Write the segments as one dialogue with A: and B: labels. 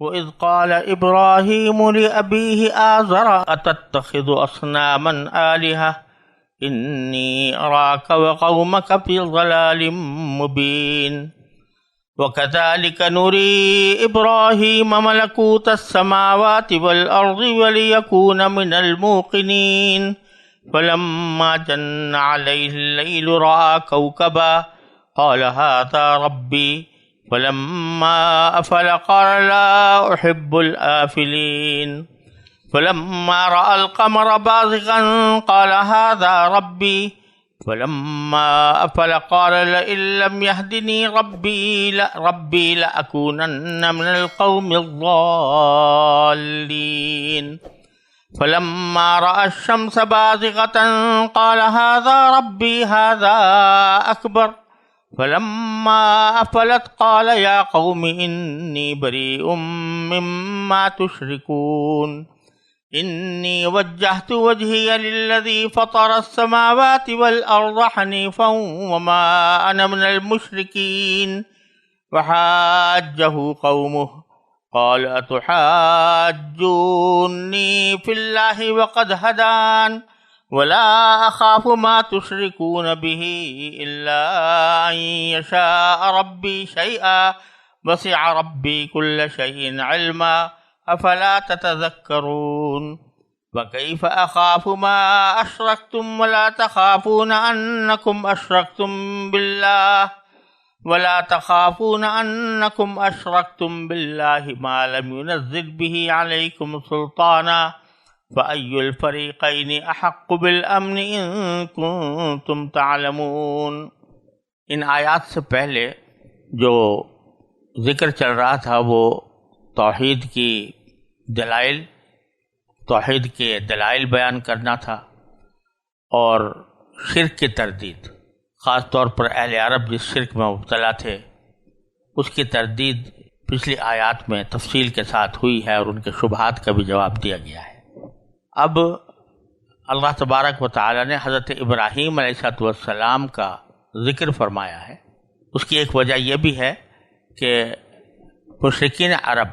A: وَإِذْ قَالَ إِبْرَاهِيمُ لِأَبِيهِ آزَرَ أَتَتَّخِذُ أَصْنَامًا آلِهَةً إِنِّي أَرَاكَ وَقَوْمَكَ فِي ضَلَالٍ مُبِينٍ وَكَذَلِكَ نُرِي إِبْرَاهِيمَ مَلَكُوتَ السَّمَاوَاتِ وَالْأَرْضِ وَلِيَكُونَ مِنَ الْمُوقِنِينَ فَلَمَّا جَنَّ عَلَيْهِ اللَّيْلُ رَأَىٰ كَوْكَبًا قَالَ هَٰذَا رَبِّي فَلَمَّا أَفَلَ قَالَ لَا أُحِبُّ الْآفِلِينَ فَلَمَّا رَأَى الْقَمَرَ بَازِغًا قَالَ هَٰذَا رَبِّي فَلَمَّا أَفَلَ قَالَ لَئِن لَّمْ يَهْدِنِي رَبِّي لَأَكُونَنَّ مِنَ الْقَوْمِ الضَّالِّينَ فَلَمَّا رَأَى الشَّمْسَ بَازِغَةً قَالَ هَٰذَا رَبِّي هَٰذَا أَكْبَرُ فَلَمَّا أَفَلَتْ قَالَ يَا قَوْمِ إِنِّي بَرِيءٌ مِّمَّا تُشْرِكُونَ إِنِّي وَجَّهْتُ وَجْهِيَ لِلَّذِي فَطَرَ السَّمَاوَاتِ وَالْأَرْضَ حَنِيفًا وَمَا أَنَا مِنَ الْمُشْرِكِينَ وَحَاجَّهُ قَوْمُهُ قَالَ أَتُحَاجُّونِّي فِي اللَّهِ وَقَدْ هَدَانِ وَلَا أَخَافُ مَا تُشْرِكُونَ بِهِ إِلَّا أَن يَشَاءَ رَبِّي شَيْئًا وَسِعَ رَبِّي كُلَّ شَيْءٍ عِلْمًا أَفَلَا تَتَذَكَّرُونَ وَكَيْفَ أَخَافُ مَا أَشْرَكْتُمْ وَلَا تَخَافُونَ أَنَّكُمْ أَشْرَكْتُم بِاللَّهِ مَا لَمْ يُنَزِّلْ بِهِ عَلَيْكُمْ سُلْطَانًا فَأَيُّ الْفَرِيقَيْنِ أَحَقُّ بِالْأَمْنِ إِن كُنتُمْ تَعْلَمُونَ۔ ان آیات سے پہلے جو ذکر چل رہا تھا وہ توحید کے دلائل بیان کرنا تھا اور شرک کی تردید، خاص طور پر اہل عرب جس شرک میں مبتلا تھے اس کی تردید پچھلی آیات میں تفصیل کے ساتھ ہوئی ہے اور ان کے شبہات کا بھی جواب دیا گیا ہے۔ اب اللہ تبارک و تعالی نے حضرت ابراہیم علیہ السلام کا ذکر فرمایا ہے۔ اس کی ایک وجہ یہ بھی ہے کہ مشرکین عرب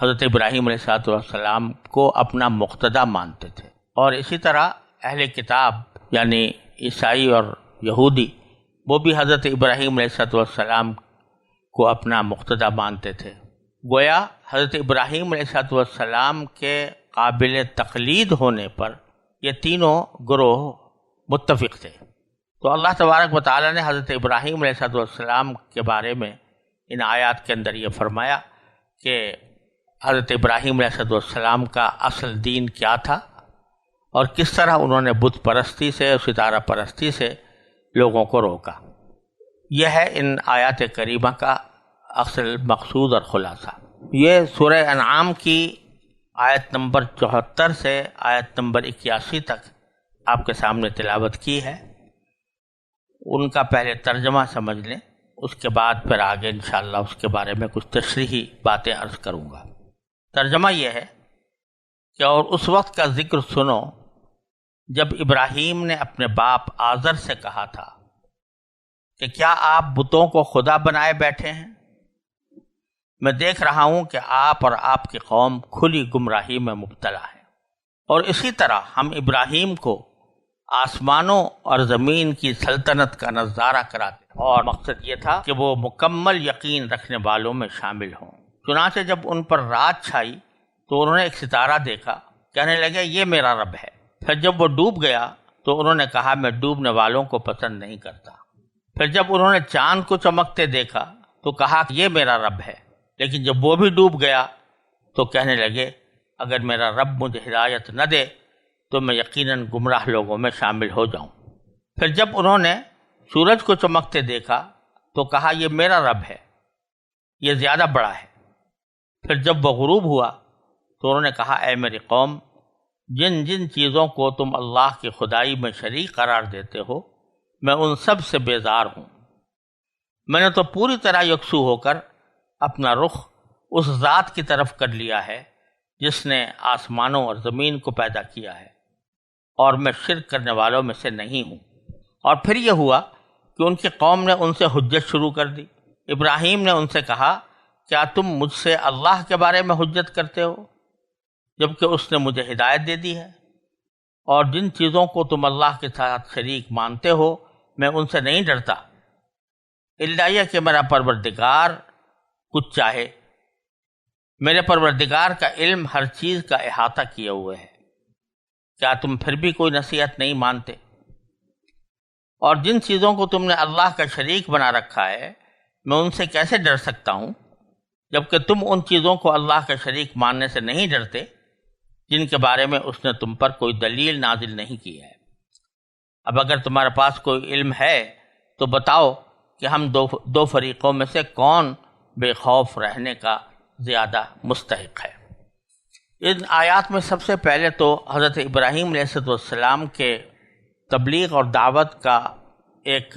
A: حضرت ابراہیم علیہ السلام کو اپنا مقتدی مانتے تھے، اور اسی طرح اہل کتاب یعنی عیسائی اور یہودی وہ بھی حضرت ابراہیم علیہ السلام کو اپنا مقتدی مانتے تھے۔ گویا حضرت ابراہیم علیہ السلام کے قابل تقلید ہونے پر یہ تینوں گروہ متفق تھے۔ تو اللہ تبارک و تعالی نے حضرت ابراہیم علیہ السلام کے بارے میں ان آیات کے اندر یہ فرمایا کہ حضرت ابراہیم علیہ السلام کا اصل دین کیا تھا اور کس طرح انہوں نے بت پرستی سے اور ستارہ پرستی سے لوگوں کو روکا۔ یہ ہے ان آیات کریمہ کا اصل مقصود اور خلاصہ۔ یہ سورہ انعام کی آیت نمبر 74 سے آیت نمبر 81 تک آپ کے سامنے تلاوت کی ہے۔ ان کا پہلے ترجمہ سمجھ لیں، اس کے بعد پھر آگے انشاءاللہ اس کے بارے میں کچھ تشریحی باتیں عرض کروں گا۔ ترجمہ یہ ہے کہ اور اس وقت کا ذکر سنو جب ابراہیم نے اپنے باپ آزر سے کہا تھا کہ کیا آپ بتوں کو خدا بنائے بیٹھے ہیں؟ میں دیکھ رہا ہوں کہ آپ اور آپ کی قوم کھلی گمراہی میں مبتلا ہے۔ اور اسی طرح ہم ابراہیم کو آسمانوں اور زمین کی سلطنت کا نظارہ کراتے اور مقصد یہ تھا کہ وہ مکمل یقین رکھنے والوں میں شامل ہوں۔ چنانچہ جب ان پر رات چھائی تو انہوں نے ایک ستارہ دیکھا، کہنے لگے یہ میرا رب ہے۔ پھر جب وہ ڈوب گیا تو انہوں نے کہا میں ڈوبنے والوں کو پسند نہیں کرتا۔ پھر جب انہوں نے چاند کو چمکتے دیکھا تو کہا کہ یہ میرا رب ہے، لیکن جب وہ بھی ڈوب گیا تو کہنے لگے اگر میرا رب مجھے ہدایت نہ دے تو میں یقیناً گمراہ لوگوں میں شامل ہو جاؤں۔ پھر جب انہوں نے سورج کو چمکتے دیکھا تو کہا یہ میرا رب ہے، یہ زیادہ بڑا ہے۔ پھر جب وہ غروب ہوا تو انہوں نے کہا اے میری قوم، جن جن چیزوں کو تم اللہ کی خدائی میں شریک قرار دیتے ہو میں ان سب سے بیزار ہوں۔ میں نے تو پوری طرح یکسو ہو کر اپنا رخ اس ذات کی طرف کر لیا ہے جس نے آسمانوں اور زمین کو پیدا کیا ہے، اور میں شرک کرنے والوں میں سے نہیں ہوں۔ اور پھر یہ ہوا کہ ان کی قوم نے ان سے حجت شروع کر دی۔ ابراہیم نے ان سے کہا کیا تم مجھ سے اللہ کے بارے میں حجت کرتے ہو جبکہ اس نے مجھے ہدایت دے دی ہے؟ اور جن چیزوں کو تم اللہ کے ساتھ شریک مانتے ہو میں ان سے نہیں ڈرتا الا یہ کہ میرا پروردگار کچھ چاہے۔ میرے پروردگار کا علم ہر چیز کا احاطہ کیے ہوئے ہے، کیا تم پھر بھی کوئی نصیحت نہیں مانتے؟ اور جن چیزوں کو تم نے اللہ کا شریک بنا رکھا ہے میں ان سے کیسے ڈر سکتا ہوں جبکہ تم ان چیزوں کو اللہ کا شریک ماننے سے نہیں ڈرتے جن کے بارے میں اس نے تم پر کوئی دلیل نازل نہیں کی ہے۔ اب اگر تمہارے پاس کوئی علم ہے تو بتاؤ کہ ہم دو فریقوں میں سے کون بے خوف رہنے کا زیادہ مستحق ہے۔ ان آیات میں سب سے پہلے تو حضرت ابراہیم علیہ السلام کے تبلیغ اور دعوت کا ایک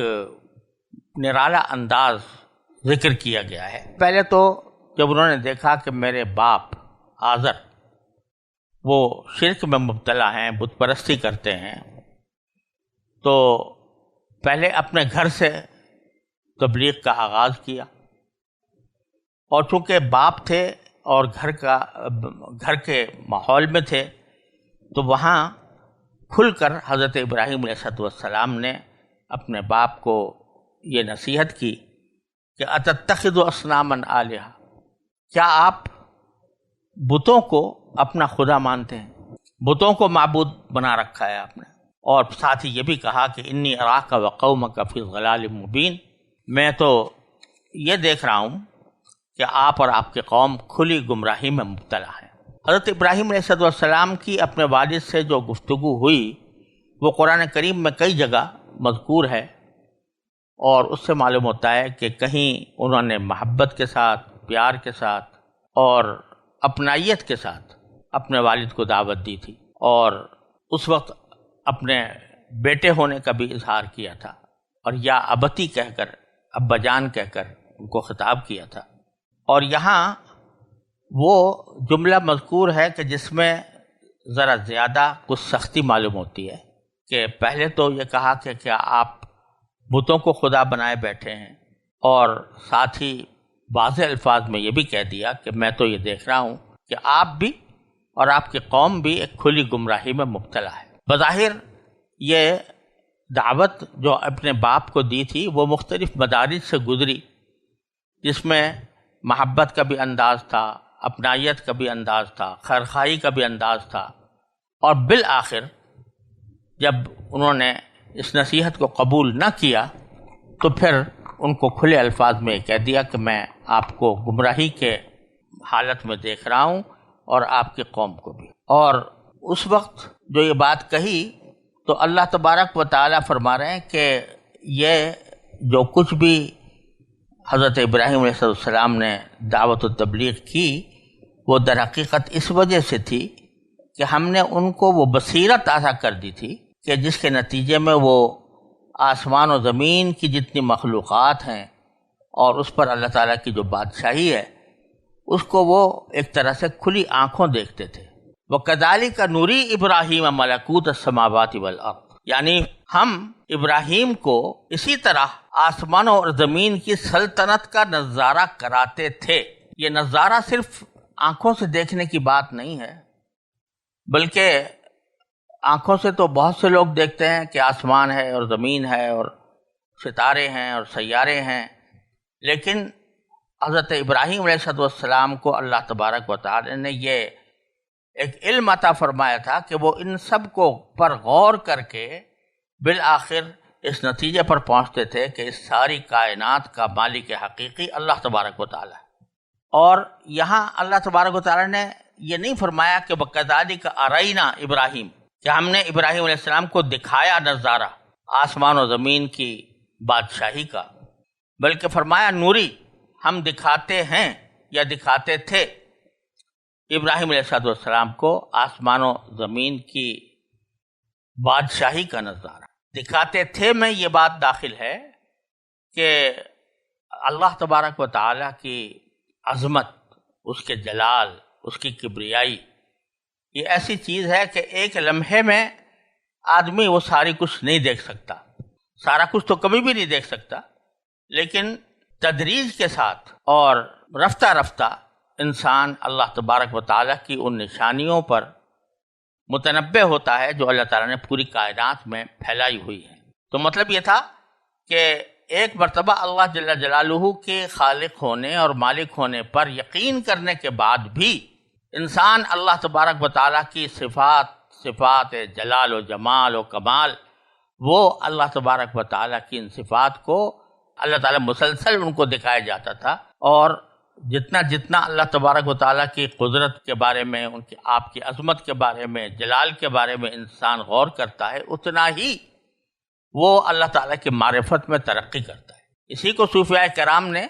A: نرالا انداز ذکر کیا گیا ہے۔ پہلے تو جب انہوں نے دیکھا کہ میرے باپ آزر وہ شرک میں مبتلا ہیں، بت پرستی کرتے ہیں، تو پہلے اپنے گھر سے تبلیغ کا آغاز کیا، اور چونکہ باپ تھے اور گھر کے ماحول میں تھے تو وہاں کھل کر حضرت ابراہیم علیہ السلام نے اپنے باپ کو یہ نصیحت کی کہ اتتخذ اصناما آلہہ، کیا آپ بتوں کو اپنا خدا مانتے ہیں؟ بتوں کو معبود بنا رکھا ہے آپ نے۔ اور ساتھ ہی یہ بھی کہا کہ انی اراک وقومک فی ضلال مبین، میں تو یہ دیکھ رہا ہوں کہ آپ اور آپ کے قوم کھلی گمراہی میں مبتلا ہے۔ حضرت ابراہیم علیہ السلام کی اپنے والد سے جو گفتگو ہوئی وہ قرآن کریم میں کئی جگہ مذکور ہے، اور اس سے معلوم ہوتا ہے کہ کہیں انہوں نے محبت کے ساتھ، پیار کے ساتھ اور اپنائیت کے ساتھ اپنے والد کو دعوت دی تھی، اور اس وقت اپنے بیٹے ہونے کا بھی اظہار کیا تھا، اور یا ابتی کہہ کر، ابا جان کہہ کر ان کو خطاب کیا تھا۔ اور یہاں وہ جملہ مذکور ہے کہ جس میں ذرا زیادہ کچھ سختی معلوم ہوتی ہے، کہ پہلے تو یہ کہا کہ کیا آپ بتوں کو خدا بنائے بیٹھے ہیں، اور ساتھ ہی واضح الفاظ میں یہ بھی کہہ دیا کہ میں تو یہ دیکھ رہا ہوں کہ آپ بھی اور آپ کی قوم بھی ایک کھلی گمراہی میں مبتلا ہے۔ بظاہر یہ دعوت جو اپنے باپ کو دی تھی وہ مختلف مدارج سے گزری، جس میں محبت کا بھی انداز تھا، اپنائیت کا بھی انداز تھا، خیرخواہی کا بھی انداز تھا، اور بالآخر جب انہوں نے اس نصیحت کو قبول نہ کیا تو پھر ان کو کھلے الفاظ میں کہہ دیا کہ میں آپ کو گمراہی کے حالت میں دیکھ رہا ہوں اور آپ کی قوم کو بھی۔ اور اس وقت جو یہ بات کہی تو اللہ تبارک و تعالیٰ فرما رہے ہیں کہ یہ جو کچھ بھی حضرت ابراہیم علیہ السلام نے دعوت و تبلیغ کی وہ در حقیقت اس وجہ سے تھی کہ ہم نے ان کو وہ بصیرت عطا کر دی تھی کہ جس کے نتیجے میں وہ آسمان و زمین کی جتنی مخلوقات ہیں اور اس پر اللہ تعالیٰ کی جو بادشاہی ہے اس کو وہ ایک طرح سے کھلی آنکھوں دیکھتے تھے۔ وَكَذَلِكَ نُرِي إِبْرَاهِيمَ مَلَكُوتَ السَّمَاوَاتِ وَالْأَرْضِ، یعنی ہم ابراہیم کو اسی طرح آسمانوں اور زمین کی سلطنت کا نظارہ کراتے تھے۔ یہ نظارہ صرف آنکھوں سے دیکھنے کی بات نہیں ہے، بلکہ آنکھوں سے تو بہت سے لوگ دیکھتے ہیں کہ آسمان ہے اور زمین ہے اور ستارے ہیں اور سیارے ہیں، لیکن حضرت ابراہیم علیہ السلام کو اللہ تبارک و تعالی نے یہ ایک علم عطا فرمایا تھا کہ وہ ان سب کو پر غور کر کے بالآخر اس نتیجے پر پہنچتے تھے کہ اس ساری کائنات کا مالک حقیقی اللہ تبارک و تعالی ہے۔ اور یہاں اللہ تبارک و تعالی نے یہ نہیں فرمایا کہ وَكَذَلِكَ أَرَيْنَا إِبْرَاهِيمَ، کہ ہم نے ابراہیم علیہ السلام کو دکھایا نظارہ آسمان و زمین کی بادشاہی کا، بلکہ فرمایا نوری، ہم دکھاتے ہیں یا دکھاتے تھے ابراہیم علیہ السلام کو آسمان و زمین کی بادشاہی کا نظارہ۔ دکھاتے تھے میں یہ بات داخل ہے کہ اللہ تبارک و تعالیٰ کی عظمت، اس کے جلال، اس کی کبریائی، یہ ایسی چیز ہے کہ ایک لمحے میں آدمی وہ ساری کچھ نہیں دیکھ سکتا، سارا کچھ تو کبھی بھی نہیں دیکھ سکتا، لیکن تدریج کے ساتھ اور رفتہ رفتہ انسان اللہ تبارک و تعالیٰ کی ان نشانیوں پر متنبع ہوتا ہے جو اللہ تعالیٰ نے پوری کائنات میں پھیلائی ہوئی ہے۔ تو مطلب یہ تھا کہ ایک مرتبہ اللہ جل جلالہ کے خالق ہونے اور مالک ہونے پر یقین کرنے کے بعد بھی انسان اللہ تبارک و تعالیٰ کی صفات جلال و جمال و کمال، وہ اللہ تبارک و تعالیٰ کی ان صفات کو اللہ تعالیٰ مسلسل ان کو دکھایا جاتا تھا، اور جتنا جتنا اللہ تبارک و تعالیٰ کی قدرت کے بارے میں، ان کی آپ کی عظمت کے بارے میں، جلال کے بارے میں انسان غور کرتا ہے، اتنا ہی وہ اللہ تعالیٰ کی معرفت میں ترقی کرتا ہے۔ اسی کو صوفیاء کرام نے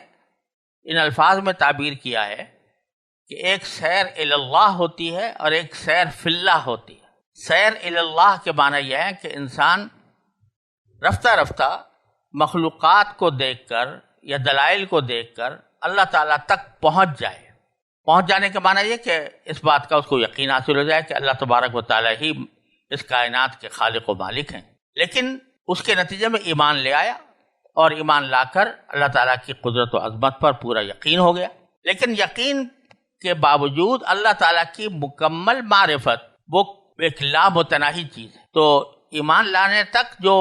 A: ان الفاظ میں تعبیر کیا ہے کہ ایک سیر الی اللہ ہوتی ہے اور ایک سیر فی اللہ ہوتی ہے۔ سیر الی اللہ کے معنی یہ ہے کہ انسان رفتہ رفتہ مخلوقات کو دیکھ کر یا دلائل کو دیکھ کر اللہ تعالیٰ تک پہنچ جائے۔ پہنچ جانے کے معنی یہ کہ اس بات کا اس کو یقین حاصل ہو جائے کہ اللہ تبارک و تعالیٰ ہی اس کائنات کے خالق و مالک ہیں، لیکن اس کے نتیجے میں ایمان لے آیا، اور ایمان لا کر اللہ تعالیٰ کی قدرت و عظمت پر پورا یقین ہو گیا۔ لیکن یقین کے باوجود اللہ تعالیٰ کی مکمل معرفت وہ ایک لامتناہی چیز ہے۔ تو ایمان لانے تک جو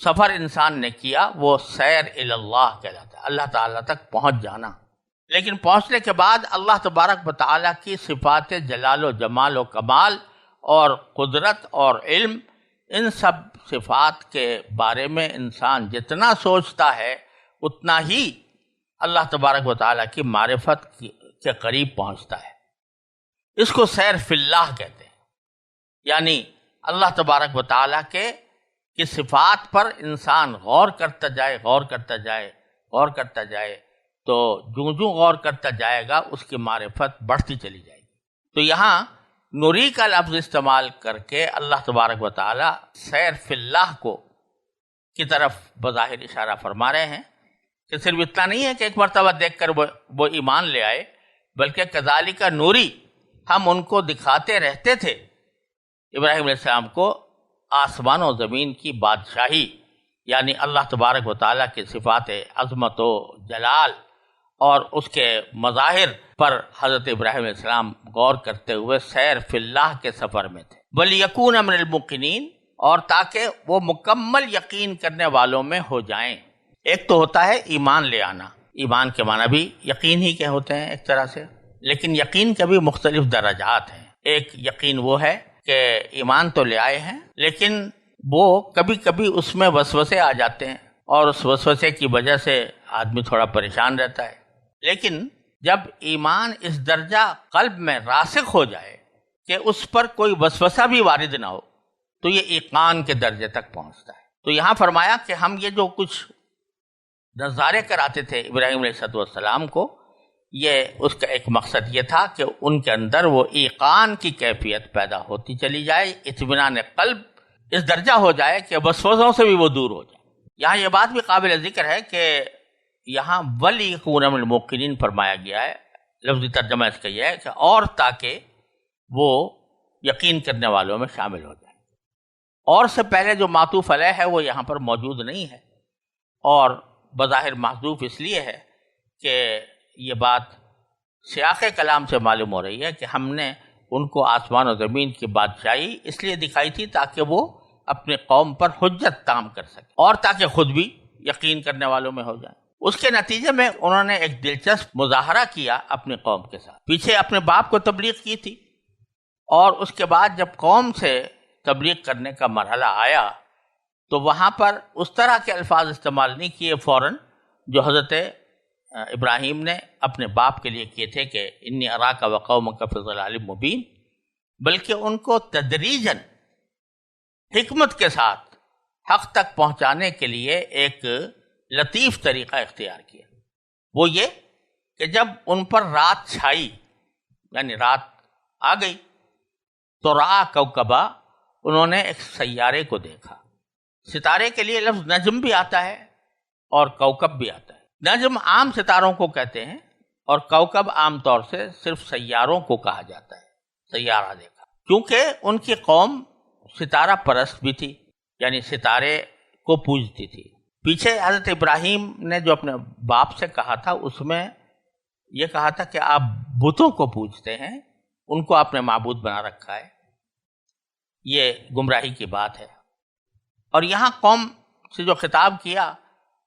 A: سفر انسان نے کیا وہ سیر الی اللہ کہلاتا ہے، اللہ تعالیٰ تک پہنچ جانا۔ لیکن پہنچنے کے بعد اللہ تبارک و تعالیٰ کی صفات جلال و جمال و کمال اور قدرت اور علم، ان سب صفات کے بارے میں انسان جتنا سوچتا ہے اتنا ہی اللہ تبارک و تعالیٰ کی معرفت کے قریب پہنچتا ہے۔ اس کو سیر فی اللہ کہتے ہیں، یعنی اللہ تبارک و تعالیٰ کے صفات پر انسان غور کرتا جائے تو جوں غور کرتا جائے گا اس کی معرفت بڑھتی چلی جائے گی۔ تو یہاں نوری کا لفظ استعمال کر کے اللہ تبارک و تعالیٰ سیر فی اللہ کی طرف بظاہر اشارہ فرما رہے ہیں کہ صرف اتنا نہیں ہے کہ ایک مرتبہ دیکھ کر وہ ایمان لے آئے، بلکہ کذالک نوری، ہم ان کو دکھاتے رہتے تھے، ابراہیم علیہ السلام کو آسمان و زمین کی بادشاہی، یعنی اللہ تبارک و تعالیٰ کی صفات عظمت و جلال اور اس کے مظاہر پر حضرت ابراہیم علیہ السلام غور کرتے ہوئے سیر فی اللہ کے سفر میں تھے۔ وَلِيَكُونَ مِنَ الْمُوقِنِينَ، اور تاکہ وہ مکمل یقین کرنے والوں میں ہو جائیں۔ ایک تو ہوتا ہے ایمان لے آنا، ایمان کے معنی بھی یقین ہی کے ہوتے ہیں ایک طرح سے، لیکن یقین کے بھی مختلف درجات ہیں۔ ایک یقین وہ ہے کہ ایمان تو لے آئے ہیں، لیکن وہ کبھی کبھی اس میں وسوسے آ جاتے ہیں، اور اس وسوسے کی وجہ سے آدمی تھوڑا پریشان رہتا ہے۔ لیکن جب ایمان اس درجہ قلب میں راسخ ہو جائے کہ اس پر کوئی وسوسہ بھی وارد نہ ہو، تو یہ ایقان کے درجے تک پہنچتا ہے۔ تو یہاں فرمایا کہ ہم یہ جو کچھ نظارے کراتے تھے ابراہیم علیہ السلام کو، یہ اس کا ایک مقصد یہ تھا کہ ان کے اندر وہ ایقان کی کیفیت پیدا ہوتی چلی جائے، اطمینان قلب اس درجہ ہو جائے کہ وسوسوں سے بھی وہ دور ہو جائے۔ یہاں یہ بات بھی قابل ذکر ہے کہ یہاں وَلِيَكُونَ مِنَ الْمُوقِنِينَ فرمایا گیا ہے، لفظی ترجمہ اس کا یہ ہے کہ اور تاکہ وہ یقین کرنے والوں میں شامل ہو جائے۔ اور سے پہلے جو معطوف علیہ ہے وہ یہاں پر موجود نہیں ہے، اور بظاہر محذوف اس لیے ہے کہ یہ بات سیاق کلام سے معلوم ہو رہی ہے کہ ہم نے ان کو آسمان و زمین کی بادشاہی اس لیے دکھائی تھی تاکہ وہ اپنی قوم پر حجت تام کر سکے، اور تاکہ خود بھی یقین کرنے والوں میں ہو جائیں۔ اس کے نتیجے میں انہوں نے ایک دلچسپ مظاہرہ کیا اپنی قوم کے ساتھ۔ پیچھے اپنے باپ کو تبلیغ کی تھی، اور اس کے بعد جب قوم سے تبلیغ کرنے کا مرحلہ آیا تو وہاں پر اس طرح کے الفاظ استعمال نہیں کیے فوراً جو حضرت ابراہیم نے اپنے باپ کے لیے کیے تھے کہ انی اراک و قومک فی ضلال مبین، بلکہ ان کو تدریجاً حکمت کے ساتھ حق تک پہنچانے کے لیے ایک لطیف طریقہ اختیار کیا۔ وہ یہ کہ جب ان پر رات چھائی، یعنی رات آ گئی، تو رآ کوکبا، انہوں نے ایک سیارے کو دیکھا۔ ستارے کے لیے لفظ نجم بھی آتا ہے اور کوکب بھی آتا ہے۔ نجم عام ستاروں کو کہتے ہیں، اور کوکب عام طور سے صرف سیاروں کو کہا جاتا ہے۔ سیارہ دیکھا کیونکہ ان کی قوم ستارہ پرست بھی تھی، یعنی ستارے کو پوجتی تھی۔ پیچھے حضرت ابراہیم نے جو اپنے باپ سے کہا تھا اس میں یہ کہا تھا کہ آپ بتوں کو پوجتے ہیں، ان کو آپ نے معبود بنا رکھا ہے، یہ گمراہی کی بات ہے۔ اور یہاں قوم سے جو خطاب کیا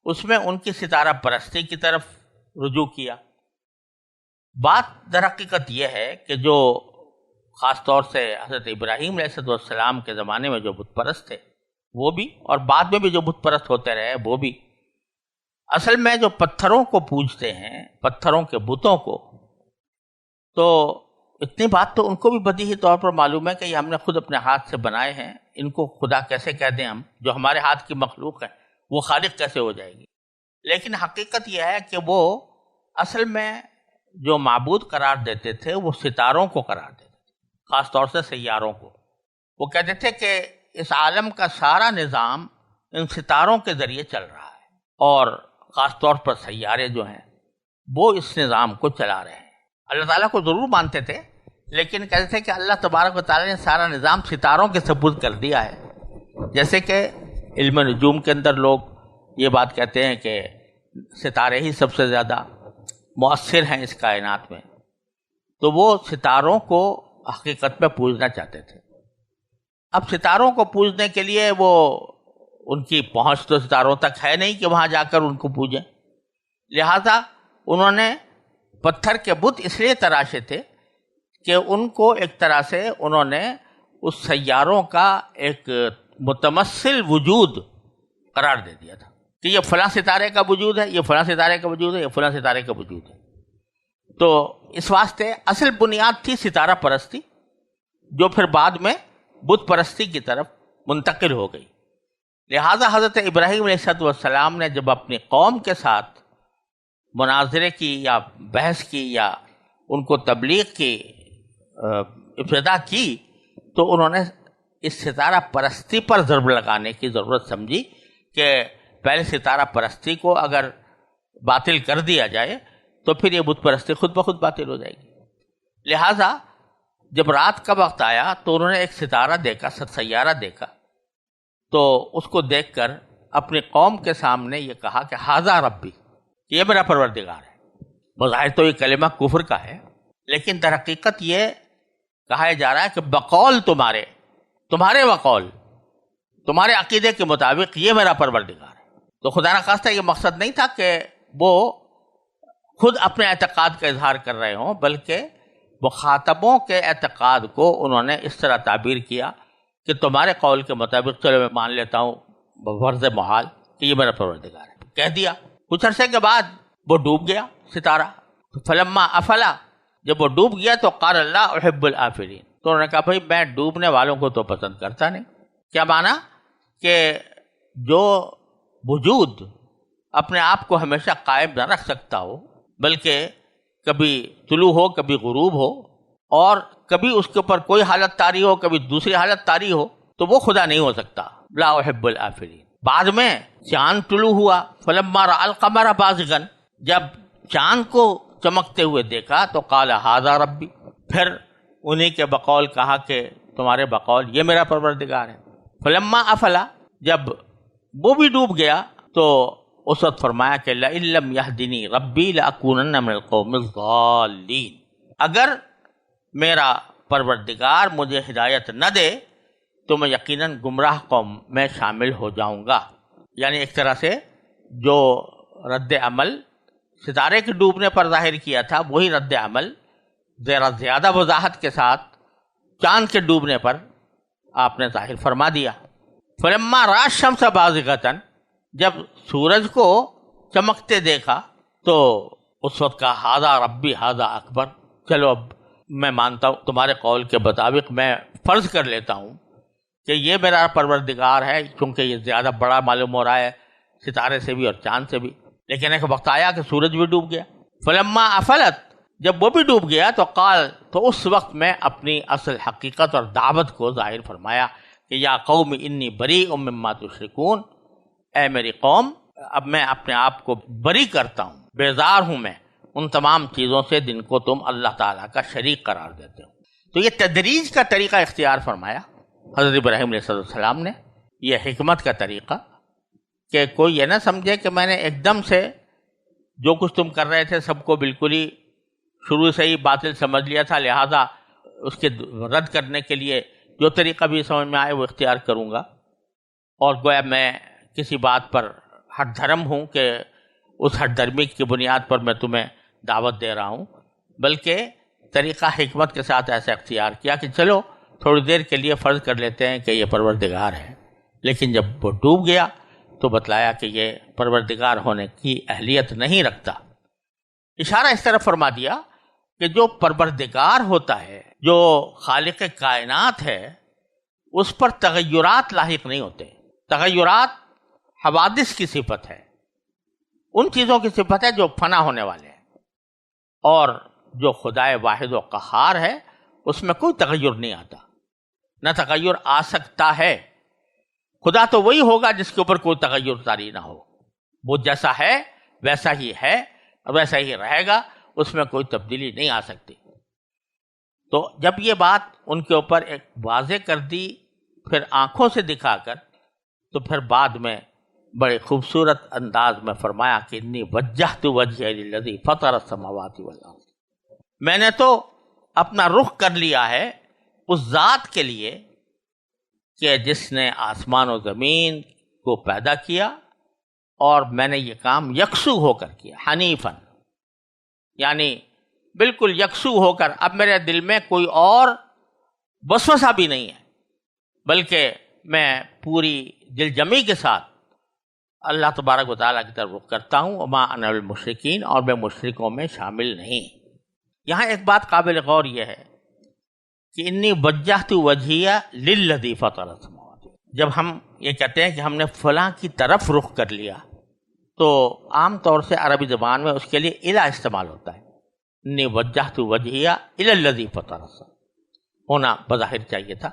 A: اس میں ان کی ستارہ پرستی کی طرف رجوع کیا۔ بات در حقیقت یہ ہے کہ جو خاص طور سے حضرت ابراہیم علیہ السلام کے زمانے میں جو بت پرست تھے وہ بھی، اور بعد میں بھی جو بت پرست ہوتے رہے وہ بھی، اصل میں جو پتھروں کو پوجتے ہیں، پتھروں کے بتوں کو، تو اتنی بات تو ان کو بھی بدیہی طور پر معلوم ہے کہ یہ ہم نے خود اپنے ہاتھ سے بنائے ہیں، ان کو خدا کیسے کہہ دیں ہم، جو ہمارے ہاتھ کی مخلوق ہے وہ خالق کیسے ہو جائے گی۔ لیکن حقیقت یہ ہے کہ وہ اصل میں جو معبود قرار دیتے تھے وہ ستاروں کو قرار دیتے تھے، خاص طور سے سیاروں کو۔ وہ کہتے تھے کہ اس عالم کا سارا نظام ان ستاروں کے ذریعے چل رہا ہے، اور خاص طور پر سیارے جو ہیں وہ اس نظام کو چلا رہے ہیں۔ اللہ تعالیٰ کو ضرور مانتے تھے، لیکن کہتے تھے کہ اللہ تبارک و تعالیٰ نے سارا نظام ستاروں کے سپرد کر دیا ہے۔ جیسے کہ علم نجوم کے اندر لوگ یہ بات کہتے ہیں کہ ستارے ہی سب سے زیادہ مؤثر ہیں اس کائنات میں، تو وہ ستاروں کو حقیقت میں پوجنا چاہتے تھے۔ اب ستاروں کو پوجنے کے لیے وہ ان کی پہنچ تو ستاروں تک ہے نہیں کہ وہاں جا کر ان کو پوجیں، لہذا انہوں نے پتھر کے بت اس لیے تراشے تھے کہ ان کو ایک طرح سے انہوں نے اس سیاروں کا ایک متمثل وجود قرار دے دیا تھا کہ یہ فلاں ستارے کا وجود ہے، یہ فلاں ستارے کا وجود ہے، یہ فلاں ستارے کا وجود ہے۔ تو اس واسطے اصل بنیاد تھی ستارہ پرستی، جو پھر بعد میں بت پرستی کی طرف منتقل ہو گئی۔ لہذا حضرت ابراہیم علیہ السلام نے جب اپنی قوم کے ساتھ مناظرے کی یا بحث کی یا ان کو تبلیغ کی ابتدا کی، تو انہوں نے اس ستارہ پرستی پر ضرب لگانے کی ضرورت سمجھی کہ پہلے ستارہ پرستی کو اگر باطل کر دیا جائے تو پھر یہ بت پرستی خود بخود باطل ہو جائے گی۔ لہٰذا جب رات کا وقت آیا تو انہوں نے ایک ستارہ دیکھا، سیارہ دیکھا، تو اس کو دیکھ کر اپنی قوم کے سامنے یہ کہا کہ ھذا ربی، یہ میرا پروردگار ہے۔ بظاہر تو یہ کلمہ کفر کا ہے، لیکن در حقیقت یہ کہا جا رہا ہے کہ بقول تمہارے وقول، تمہارے عقیدے کے مطابق یہ میرا پروردگار ہے۔ تو خدا نخواستہ یہ مقصد نہیں تھا کہ وہ خود اپنے اعتقاد کا اظہار کر رہے ہوں، بلکہ مخاطبوں کے اعتقاد کو انہوں نے اس طرح تعبیر کیا کہ تمہارے قول کے مطابق چلو میں مان لیتا ہوں بفرض محال کہ یہ میرا پروردگار ہے، کہہ دیا۔ کچھ عرصے کے بعد وہ ڈوب گیا ستارہ، فلما افلا، جب وہ ڈوب گیا تو قال اللہ احب الآفلین، تو انہوں نے کہا بھائی میں ڈوبنے والوں کو تو پسند کرتا نہیں۔ کیا معنی کہ جو وجود اپنے آپ کو ہمیشہ قائم نہ رکھ سکتا ہو، بلکہ کبھی طلوع ہو کبھی غروب ہو، اور کبھی اس کے اوپر کوئی حالت طاری ہو کبھی دوسری حالت طاری ہو، تو وہ خدا نہیں ہو سکتا، لا احب الآفلین۔ بعد میں چاند طلوع ہوا، فلما رأى القمر بازغا، جب چاند کو چمکتے ہوئے دیکھا تو قال ھذا ربی، پھر انہی کے بقول کہا کہ تمہارے بقول یہ میرا پروردگار ہے۔ فلما افلا، جب وہ بھی ڈوب گیا تو اس وقت فرمایا کہ لئن لم یہدنی ربی لأکونن من القوم الضالین، اگر میرا پروردگار مجھے ہدایت نہ دے تو میں یقیناً گمراہ قوم میں شامل ہو جاؤں گا۔ یعنی ایک طرح سے جو رد عمل ستارے کے ڈوبنے پر ظاہر کیا تھا وہی رد عمل ذرا زیادہ وضاحت کے ساتھ چاند کے ڈوبنے پر آپ نے ظاہر فرما دیا۔ فلما رأى الشمس بازغة، جب سورج کو چمکتے دیکھا تو اس وقت کہا ھذا ربی ھذا اکبر، چلو اب میں مانتا ہوں تمہارے قول کے مطابق، میں فرض کر لیتا ہوں کہ یہ میرا پروردگار ہے، کیونکہ یہ زیادہ بڑا معلوم ہو رہا ہے ستارے سے بھی اور چاند سے بھی۔ لیکن ایک وقت آیا کہ سورج بھی ڈوب گیا۔ فلما افلت، جب وہ بھی ڈوب گیا تو قال، تو اس وقت میں اپنی اصل حقیقت اور دعوت کو ظاہر فرمایا کہ یا قوم انی بریء مما تشرکون، اے میری قوم اب میں اپنے آپ کو بری کرتا ہوں، بیزار ہوں میں ان تمام چیزوں سے جن کو تم اللہ تعالیٰ کا شریک قرار دیتے ہو۔ تو یہ تدریج کا طریقہ اختیار فرمایا حضرت ابراہیم علیہ السلام نے، یہ حکمت کا طریقہ کہ کوئی یہ نہ سمجھے کہ میں نے ایک دم سے جو کچھ تم کر رہے تھے سب کو بالکل ہی شروع سے ہی باطل سمجھ لیا تھا، لہذا اس کے رد کرنے کے لیے جو طریقہ بھی سمجھ میں آئے وہ اختیار کروں گا، اور گویا میں کسی بات پر ہٹ دھرم ہوں کہ اس ہٹ دھرمی کی بنیاد پر میں تمہیں دعوت دے رہا ہوں، بلکہ طریقہ حکمت کے ساتھ ایسا اختیار کیا کہ چلو تھوڑی دیر کے لیے فرض کر لیتے ہیں کہ یہ پروردگار ہے، لیکن جب وہ ڈوب گیا تو بتلایا کہ یہ پروردگار ہونے کی اہلیت نہیں رکھتا۔ اشارہ اس طرح فرما دیا کہ جو پروردگار ہوتا ہے، جو خالق کائنات ہے، اس پر تغیرات لاحق نہیں ہوتے۔ تغیرات حوادث کی صفت ہے، ان چیزوں کی صفت ہے جو فنا ہونے والے ہیں، اور جو خدائے واحد و قہار ہے اس میں کوئی تغیر نہیں آتا، نہ تغیر آ سکتا ہے۔ خدا تو وہی ہوگا جس کے اوپر کوئی تغیر طاری نہ ہو، وہ جیسا ہے ویسا ہی ہے اور ویسا ہی رہے گا، اس میں کوئی تبدیلی نہیں آ سکتی۔ تو جب یہ بات ان کے اوپر ایک واضح کر دی، پھر آنکھوں سے دکھا کر، تو پھر بعد میں بڑے خوبصورت انداز میں فرمایا کہ انی وجہت وجہی للذی فطر السماوات والارض، میں نے تو اپنا رخ کر لیا ہے اس ذات کے لیے کہ جس نے آسمان و زمین کو پیدا کیا، اور میں نے یہ کام یکسو ہو کر کیا، حنیفاً، یعنی بالکل یکسو ہو کر۔ اب میرے دل میں کوئی اور وسوسہ بھی نہیں ہے، بلکہ میں پوری دل جمی کے ساتھ اللہ تبارک و تعالیٰ کی طرف رخ کرتا ہوں، وما انا المشرکین، اور میں مشرکوں میں شامل نہیں۔ یہاں ایک بات قابل غور یہ ہے کہ انی وجہت وجہیہ للذی فطر السماوات، جب ہم یہ کہتے ہیں کہ ہم نے فلاں کی طرف رخ کر لیا، تو عام طور سے عربی زبان میں اس کے لیے الی استعمال ہوتا ہے۔ انی وجہت وجہیہ الی الذی فطر السماوات ہونا بظاہر چاہیے تھا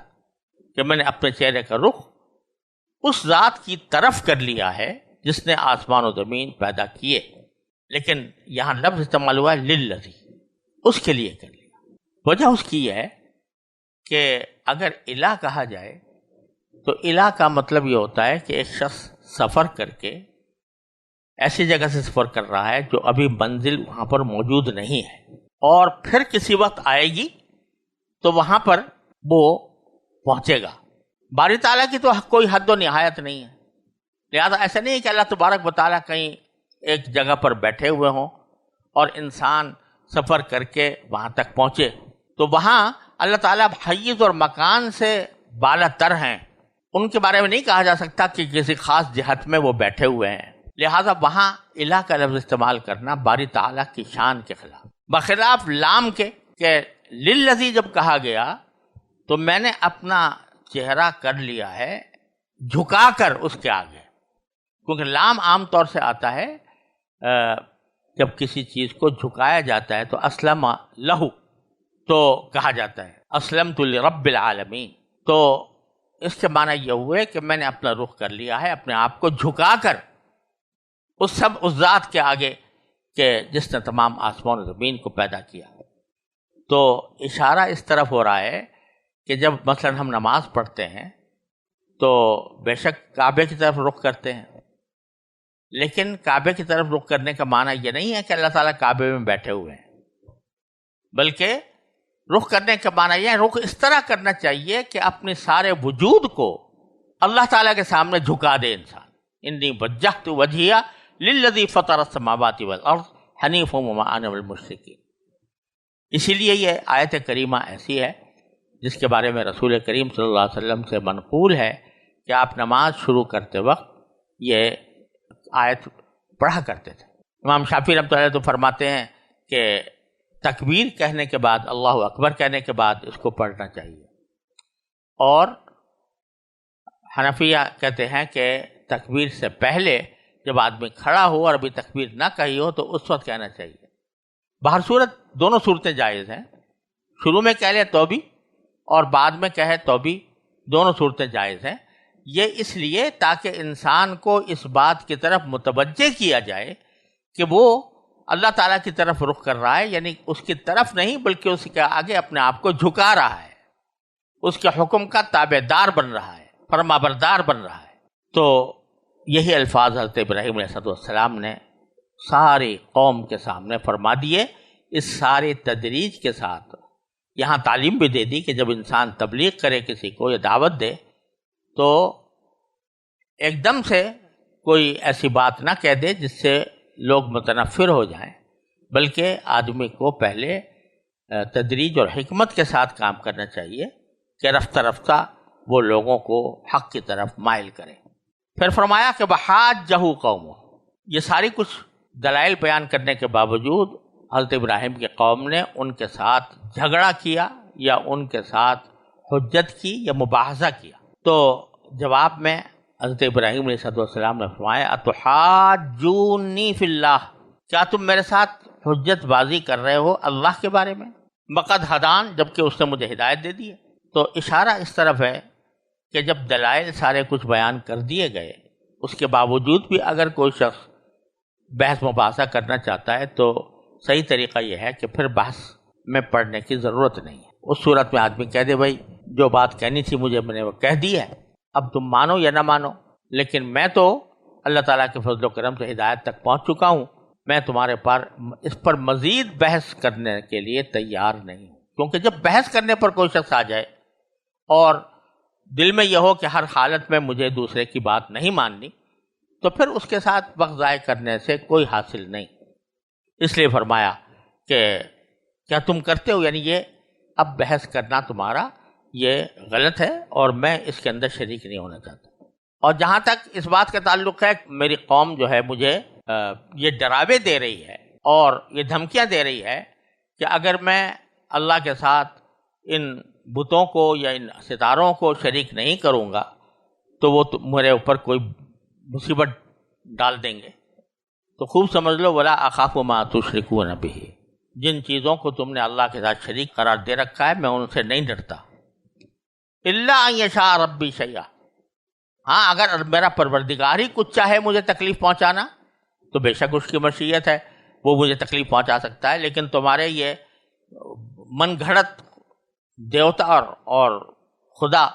A: کہ میں نے اپنے چہرے کا رخ اس ذات کی طرف کر لیا ہے جس نے آسمان و زمین پیدا کیے، لیکن یہاں لفظ استعمال ہوا ہے للذی، اس کے لیے کر لیا۔ وجہ اس کی یہ ہے کہ اگر الہ کہا جائے تو الہ کا مطلب یہ ہوتا ہے کہ ایک شخص سفر کر کے ایسی جگہ سے سفر کر رہا ہے جو ابھی منزل وہاں پر موجود نہیں ہے، اور پھر کسی وقت آئے گی تو وہاں پر وہ پہنچے گا۔ باری تعالیٰ کی تو کوئی حد و نہایت نہیں ہے، لہذا ایسا نہیں ہے کہ اللہ تبارک و تعالیٰ کہیں ایک جگہ پر بیٹھے ہوئے ہوں اور انسان سفر کر کے وہاں تک پہنچے، تو وہاں اللہ تعالیٰ حیز اور مکان سے بالا تر ہیں، ان کے بارے میں نہیں کہا جا سکتا کہ کسی خاص جہت میں وہ بیٹھے ہوئے ہیں، لہذا وہاں الہ کا لفظ استعمال کرنا باری تعالیٰ کی شان کے خلاف، بخلاف لام کے کہ للذی جب کہا گیا تو میں نے اپنا چہرہ کر لیا ہے جھکا کر اس کے آگے، کیونکہ لام عام طور سے آتا ہے جب کسی چیز کو جھکایا جاتا ہے تو اسلم لہو تو کہا جاتا ہے اسلمت لرب العالمین، تو اس کے معنی یہ ہوئے کہ میں نے اپنا رخ کر لیا ہے، اپنے آپ کو جھکا کر اس ذات کے آگے کہ جس نے تمام آسمان و زمین کو پیدا کیا۔ تو اشارہ اس طرف ہو رہا ہے کہ جب مثلا ہم نماز پڑھتے ہیں تو بے شک کعبے کی طرف رخ کرتے ہیں، لیکن کعبے کی طرف رخ کرنے کا معنی یہ نہیں ہے کہ اللہ تعالیٰ کعبے میں بیٹھے ہوئے ہیں، بلکہ رخ کرنے کا معنی یہ ہے رخ اس طرح کرنا چاہیے کہ اپنے سارے وجود کو اللہ تعالیٰ کے سامنے جھکا دے انسان۔ انی وجہت وجہیہ للذی فطر السماوات والارض حنیفا وما انا من المشرکین۔ اسی لیے یہ آیت کریمہ ایسی ہے جس کے بارے میں رسول کریم صلی اللہ علیہ وسلم سے منقول ہے کہ آپ نماز شروع کرتے وقت یہ آیت پڑھا کرتے تھے۔ امام شافعی رحمۃ اللہ علیہ تو فرماتے ہیں کہ تکبیر کہنے کے بعد، اللہ اکبر کہنے کے بعد اس کو پڑھنا چاہیے، اور حنفیہ کہتے ہیں کہ تکبیر سے پہلے جب آدمی کھڑا ہو اور ابھی تکبیر نہ کہی ہو تو اس وقت کہنا چاہیے۔ بہر صورت دونوں صورتیں جائز ہیں، شروع میں کہہ لے تو بھی اور بعد میں کہے تو بھی، دونوں صورتیں جائز ہیں۔ یہ اس لیے تاکہ انسان کو اس بات کی طرف متوجہ کیا جائے کہ وہ اللہ تعالیٰ کی طرف رخ کر رہا ہے، یعنی اس کی طرف نہیں بلکہ اس کے آگے اپنے آپ کو جھکا رہا ہے، اس کے حکم کا تابع دار بن رہا ہے، فرما بردار بن رہا ہے۔ تو یہی الفاظ حضرت ابراہیم علیہ السلام نے ساری قوم کے سامنے فرما دیے اس سارے تدریج کے ساتھ یہاں تعلیم بھی دے دی کہ جب انسان تبلیغ کرے کسی کو یا دعوت دے تو ایک دم سے کوئی ایسی بات نہ کہہ دے جس سے لوگ متنفر ہو جائیں، بلکہ آدمی کو پہلے تدریج اور حکمت کے ساتھ کام کرنا چاہیے کہ رفتہ رفتہ وہ لوگوں کو حق کی طرف مائل کرے۔ پھر فرمایا کہ وحاجہ قومہ، یہ ساری کچھ دلائل بیان کرنے کے باوجود حضرت ابراہیم کی قوم نے ان کے ساتھ جھگڑا کیا یا ان کے ساتھ حجت کی یا مباحثہ کیا۔ تو جواب میں حضرت ابراہیم علیہ السلام نے فرمایا اتحاجونی فی اللہ، کیا تم میرے ساتھ حجت بازی کر رہے ہو اللہ کے بارے میں؟ وقد ہدان، جبکہ اس نے مجھے ہدایت دے دی ہے۔ تو اشارہ اس طرف ہے کہ جب دلائل سارے کچھ بیان کر دیے گئے، اس کے باوجود بھی اگر کوئی شخص بحث مباحثہ کرنا چاہتا ہے تو صحیح طریقہ یہ ہے کہ پھر بحث میں پڑھنے کی ضرورت نہیں ہے۔ اس صورت میں آدمی کہہ دے بھائی جو بات کہنی تھی مجھے میں نے وہ کہہ دی ہے، اب تم مانو یا نہ مانو، لیکن میں تو اللہ تعالیٰ کے فضل و کرم سے ہدایت تک پہنچ چکا ہوں، میں تمہارے پر اس پر مزید بحث کرنے کے لیے تیار نہیں ہوں۔ کیونکہ جب بحث کرنے پر کوئی شخص آ جائے اور دل میں یہ ہو کہ ہر حالت میں مجھے دوسرے کی بات نہیں ماننی، تو پھر اس کے ساتھ وقت ضائع کرنے سے کوئی حاصل نہیں۔ اس لیے فرمایا کہ کیا تم کرتے ہو، یعنی یہ اب بحث کرنا تمہارا یہ غلط ہے اور میں اس کے اندر شریک نہیں ہونا چاہتا۔ اور جہاں تک اس بات کا تعلق ہے میری قوم جو ہے مجھے یہ ڈراوے دے رہی ہے اور یہ دھمکیاں دے رہی ہے کہ اگر میں اللہ کے ساتھ ان بتوں کو یا ان ستاروں کو شریک نہیں کروں گا تو وہ میرے اوپر کوئی مصیبت ڈال دیں گے، تو خوب سمجھ لو ولا اخاف ما تشرکون بہ، جن چیزوں کو تم نے اللہ کے ساتھ شریک قرار دے رکھا ہے میں ان سے نہیں ڈرتا۔ الا ان یشاء ربی شیئا، ہاں اگر میرا پروردگار ہی کچھ چاہے مجھے تکلیف پہنچانا تو بے شک اس کی مشیت ہے، وہ مجھے تکلیف پہنچا سکتا ہے، لیکن تمہارے یہ من گھڑت دیوتا اور خدا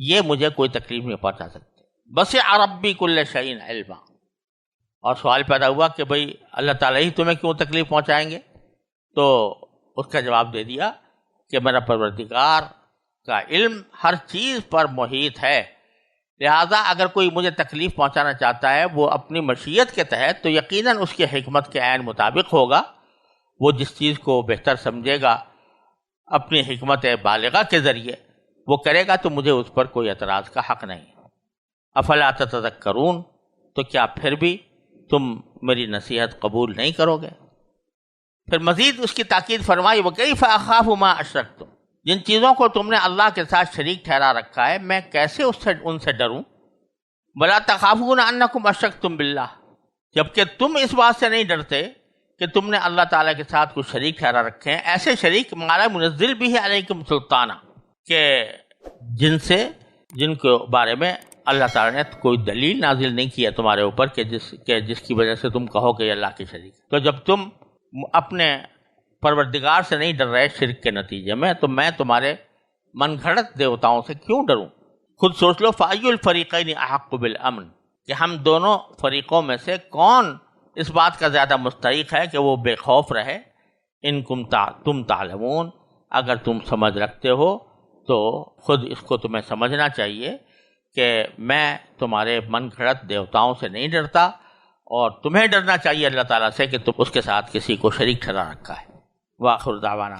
A: یہ مجھے کوئی تکلیف نہیں پہنچا سکتے۔ وسع ربی کل شیء علما، اور سوال پیدا ہوا کہ بھئی اللہ تعالیٰ ہی تمہیں کیوں تکلیف پہنچائیں گے؟ تو اس کا جواب دے دیا کہ میرا پروردگار کا علم ہر چیز پر محیط ہے، لہذا اگر کوئی مجھے تکلیف پہنچانا چاہتا ہے وہ اپنی مشیت کے تحت تو یقیناً اس کی حکمت کے عین مطابق ہوگا، وہ جس چیز کو بہتر سمجھے گا اپنی حکمت بالغہ کے ذریعے وہ کرے گا، تو مجھے اس پر کوئی اعتراض کا حق نہیں۔ افلا تتذکرون، تو کیا پھر بھی تم میری نصیحت قبول نہیں کرو گے؟ پھر مزید اس کی تاکید فرمائی وَكَيْفَ أَخَافُ مَا أَشْرَكْتُمْ، جن چیزوں کو تم نے اللہ کے ساتھ شریک ٹھہرا رکھا ہے میں کیسے ان سے ڈروں؟ وَلَا تَخَافُونَ أَنَّكُمْ أَشْرَكْتُمْ بِاللَّهِ، جبکہ تم اس بات سے نہیں ڈرتے کہ تم نے اللہ تعالیٰ کے ساتھ کچھ شریک ٹھہرا رکھے ہیں، ایسے شریک مَا لَمْ يُنَزِّلْ بِهِ عَلَيْكُمْ سُلْطَانًا، کہ جن کے بارے میں اللہ تعالیٰ نے کوئی دلیل نازل نہیں کیا تمہارے اوپر کہ جس کی وجہ سے تم کہو کہ یہ اللہ کے شریک۔ تو جب تم اپنے پروردگار سے نہیں ڈر رہے شرک کے نتیجے میں تو میں تمہارے من گھڑت دیوتاؤں سے کیوں ڈروں؟ خود سوچ لو فَأَيُّ الْفَرِيقَيْنِ أَحَقُّ بِالْأَمْنِ، کہ ہم دونوں فریقوں میں سے کون اس بات کا زیادہ مستحق ہے کہ وہ بے خوف رہے؟ ان تم تعلمون، اگر تم سمجھ رکھتے ہو تو خود اس کو تمہیں سمجھنا چاہیے کہ میں تمہارے من گھڑت دیوتاؤں سے نہیں ڈرتا، اور تمہیں ڈرنا چاہیے اللہ تعالیٰ سے کہ تم اس کے ساتھ کسی کو شریک ٹھہرا رکھا ہے۔ وآخر دعوانا